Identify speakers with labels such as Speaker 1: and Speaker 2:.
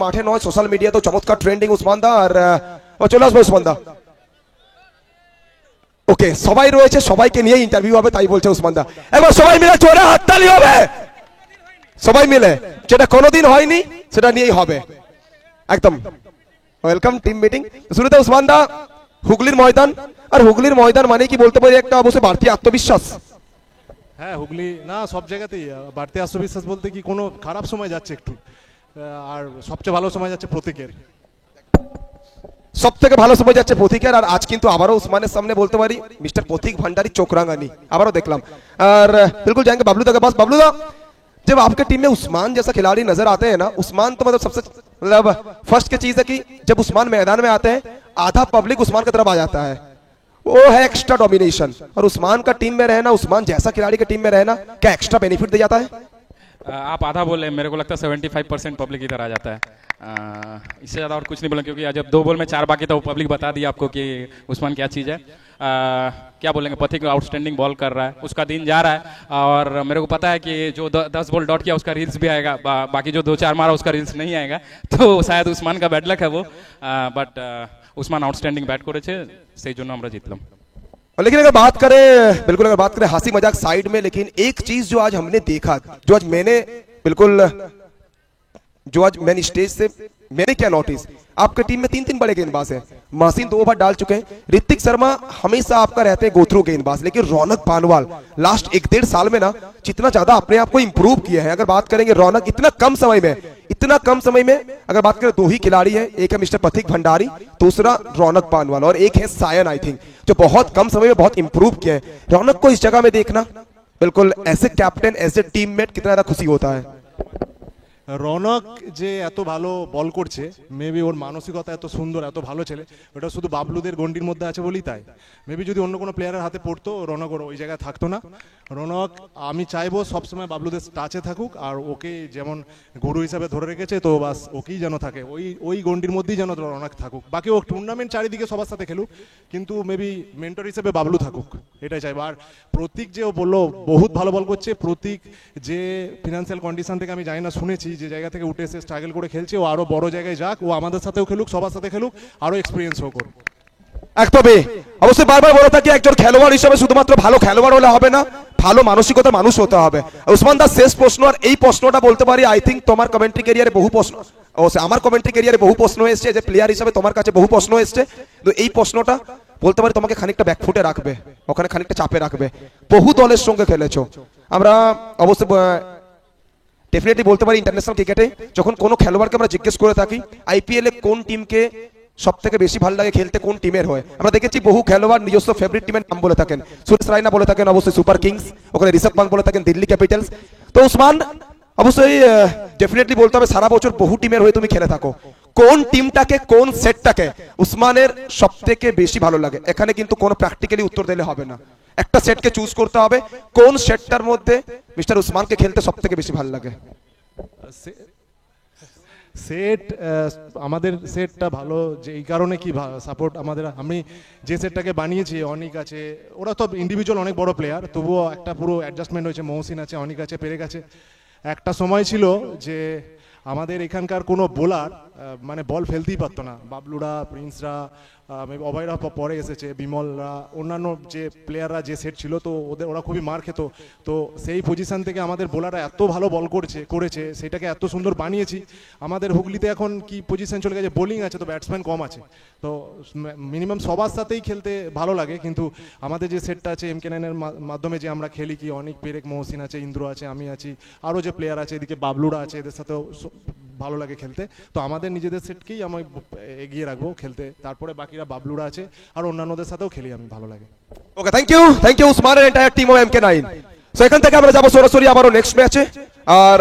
Speaker 1: মাঠে নয়, social media তো চমৎকার ট্রেন্ডিং উসমান দা। আর চলে আসবে উসমান দা। ওকে, সবাই রয়েছে, সবাইকে নিয়ে ইন্টারভিউ হবে, তাই বলছে উসমান দা। এবার সবাই মিলে জোরে হাততালি হবে, সবাই মিলে, যেটা কোনোদিন হয়নি সেটা নিয়েই হবে একদম। Welcome team meeting. শুরুতে উসমান দা, হুগলির ময়দান, আর হুগলির ময়দান মানে কি বলতে পারি একটা অবশ্যই বাড়তি আত্মবিশ্বাস।
Speaker 2: হ্যাঁ, হুগলি না সব জায়গাতেই বাড়তি আত্মবিশ্বাস বলতে কি কোনো খারাপ সময় যাচ্ছে একটু, আর সবচেয়ে ভালো সময় যাচ্ছে প্রতীকের।
Speaker 1: সব থেকে ভালো সময় যাচ্ছে প্রতীকের। আর আজ কিন্তু আবারও উসমানের সামনে বলতে পারি মিস্টার প্রতীক भंडारी चोक रांगानी आबारो देखलाम। और बिल्कुल जाएंगे बबलू दा के पास। बबलू दा, जब आपके टीम में उस्मान जैसा खिलाड़ी नजर आते हैं ना, उस्मान तो मतलब सबसे मतलब फर्स्ट की चीज है कि जब उस्मान मैदान में आते हैं आधा पब्लिक उस्मान की तरफ आ जाता है, वो है एक्स्ट्रा डोमिनेशन। और उस्मान का टीम में रहना, उस्मान जैसा खिलाड़ी के टीम में रहना, क्या एक्स्ट्रा बेनिफिट दे जाता है?
Speaker 3: आप आधा बोले, मेरे को लगता है 75% पब्लिक इधर आ जाता है। इससे ज़्यादा और कुछ नहीं बोलेंगे, क्योंकि जब 2 बॉल में 4 बाकी था वो पब्लिक बता दिया आपको कि उस्मान क्या चीज़ है। क्या बोलेंगे, प्रतीक आउटस्टैंडिंग बॉल कर रहा है, उसका दिन जा रहा है। और मेरे को पता है कि जो 10 बॉल डॉट किया उसका रील्स भी आएगा, बाकी जो 2-4 मारा उसका रील्स नहीं आएगा, तो शायद उस्मान का बैड लक है वो। बट उस्मान आउटस्टैंडिंग बैट करेছে, সেই জন্য আমরা জিতলাম।
Speaker 1: लेकिन अगर बात करें, बिल्कुल अगर बात करें हंसी मजाक साइड में, लेकिन एक चीज जो आज हमने देखा, जो आज मैंने बिल्कुल, जो आज मैंने स्टेज से मैंने क्या नोटिस, आपके टीम में 3 बड़े गेंदबाज हैं। महसीन 2 ओवर डाल चुके हैं, ऋतिक शर्मा हमेशा आपका रहते हैं गोथ्रू गेंदबाज, लेकिन रौनक पानवाल लास्ट 1-1.5 साल में ना जितना ज्यादा अपने आप को इंप्रूव किया है। अगर बात करेंगे रौनक, इतना कम समय में अगर बात करें 2 ही खिलाड़ी हैं, एक है मिस्टर प्रतीक भंडारी, दूसरा रौनक पानवाल, और एक है सायन, आई थिंक, जो बहुत कम समय में बहुत इंप्रूव किया है। रौनक को इस जगह में देखना बिल्कुल as a captain, as a teammate कितना ज्यादा खुशी होता है।
Speaker 2: রনক যে এত ভালো বল করছে, মেবি ওর মানসিকতা এত সুন্দর, এত ভালো ছেলে, ওটা শুধু বাবলুদের গন্ডির মধ্যে আছে বলেই তাই। মেবি যদি অন্য কোনো প্লেয়ারের হাতে পড়তো রনক ওই জায়গায় থাকতো না। রনক আমি চাইবো সবসময় বাবলুদের টাচে থাকুক, আর ওকে যেমন গুরু হিসাবে ধরে রেখেছে, তো বাস ওকেই যেন থাকে, ওই গন্ডির মধ্যেই যেন রনক থাকুক। বাকি ও টুর্নামেন্ট চারিদিকে সবার সাথে খেলুক, কিন্তু মেবি মেন্টর হিসেবে বাবলু থাকুক, এটাই চাইবো। আর প্রতীক যে ও বললো বহুত ভালো বল করছে, প্রতীক যে ফিনান্সিয়াল কন্ডিশন থেকে আমি জানি না, শুনেছি যে জায়গা থেকে উঠে এসে স্ট্রাগল করে খেলছে, ও আরো বড় জায়গায় যাক, ও আমাদের সাথেও খেলুক, সবার সাথে খেলুক, আরো এক্সপিরিয়েন্স হোক ওর।
Speaker 1: একদমই, অবশ্যই বারবার বলে থাকি একজন খেলোয়াড় হিসেবে শুধুমাত্র ভালো খেলোয়াড় হলে হবে না, ভালো মানসিকতার মানুষ হতে হবে। উসমান দা, শেষ প্রশ্ন, আর এই প্রশ্নটা বলতে পারি আই থিঙ্ক তোমার কমেন্ট্রি ক্যারিয়ারে বহু প্রশ্ন, অবশ্যই আমার কমেন্ট্রি ক্যারিয়ারে বহু প্রশ্ন এসেছে, যে প্লেয়ার হিসেবে তোমার কাছে বহু প্রশ্ন এসেছে, তো এই প্রশ্নটা বলতে পারি তোমাকে খানিকটা ব্যাকফুটে রাখবে, ওখানে খানিকটা চাপে রাখবে। বহু দলের সঙ্গে খেলেছো, আমরা অবশ্যই ডেফিনেটলি বলতে পারি ইন্টারন্যাশনাল ক্রিকেটে যখন কোনো খেলোয়াড়কে আমরা জিজ্ঞেস করে থাকি আইপিএল এ কোন টিমকে সব থেকে বেশি ভালো লাগে খেলতে, কোন টিমের হয়, আমরা দেখেছি বহু খেলোয়াড় নিজস্ব ফেভারিট টিমের নাম বলে থাকেন। সুরেশ রায়না বলে থাকেন অবশ্যই সুপার কিংস, ওখানে ঋষভ পান্ত বলে থাকেন দিল্লি ক্যাপিটালস। তো উসমান, অবশ্যই ডেফিনেটলি বলতে হবে সারা বছর বহু টিমের হয়ে তুমি খেলে থাকো, কোন টিমটাকে, কোন সেটটাকে উসমানের সব থেকে বেশি ভালো লাগে? এখানে কিন্তু কোনো প্র্যাকটিক্যালি উত্তর দিলে হবে না, একটা সেটকে চুজ করতে হবে, কোন সেটটার মধ্যে মিস্টার উসমানকে খেলতে সব থেকে বেশি ভালো লাগে?
Speaker 2: সেট, আমাদের সেটটা ভালো যে এই কারণে কি সাপোর্ট আমাদের, আমি যে সেটটাকে বানিয়েছি, অনিক আছে, ওরা তো ইন্ডিভিজুয়াল অনেক বড় প্লেয়ার, তবুও একটা পুরো অ্যাডজাস্টমেন্ট হয়েছে, মহসিন আছে, অনিক আছে, পেরেক আছে। একটা সময় ছিল যে আমাদের এখানকার কোনো বোলার মানে বল ফেলতেই পারতো না, বাবলুরা, প্রিন্সরা, অভয়রা পরে এসেছে, বিমলরা, অন্যান্য যে প্লেয়াররা যে সেট ছিল, তো ওরা খুবই মার খেত। তো সেই পজিশন থেকে আমাদের বোলাররা এত ভালো বল করেছে, সেটাকে এত সুন্দর বানিয়েছি। আমাদের হুগলিতে এখন কি পজিশন চলে গেছে, বোলিং আছে তো ব্যাটসম্যান কম আছে, তো মিনিমাম সবার সাথেই খেলতে ভালো লাগে। কিন্তু আমাদের যে সেটটা আছে MK9-এর মাধ্যমে যে আমরা খেলি, কি অনেক পেরেক, মহসিন আছে, ইন্দ্র আছে, আমি আছি, আরও যে প্লেয়ার আছে, এদিকে বাবলুরা আছে, এদের সাথেও ভালো লাগে খেলতে। তো আমাদের নিজেদের সেটকেই আমি এগিয়ে রাখবো খেলতে, তারপরে বাকিরা বাবলুরা আছে আর অন্যান্যদের সাথেও খেলি আমি, ভালো লাগে।
Speaker 1: Okay, thank you Usman and entire team of MK9। So এখান থেকে আমরা যাবো সরাসরি আবারও নেক্সট ম্যাচে। আর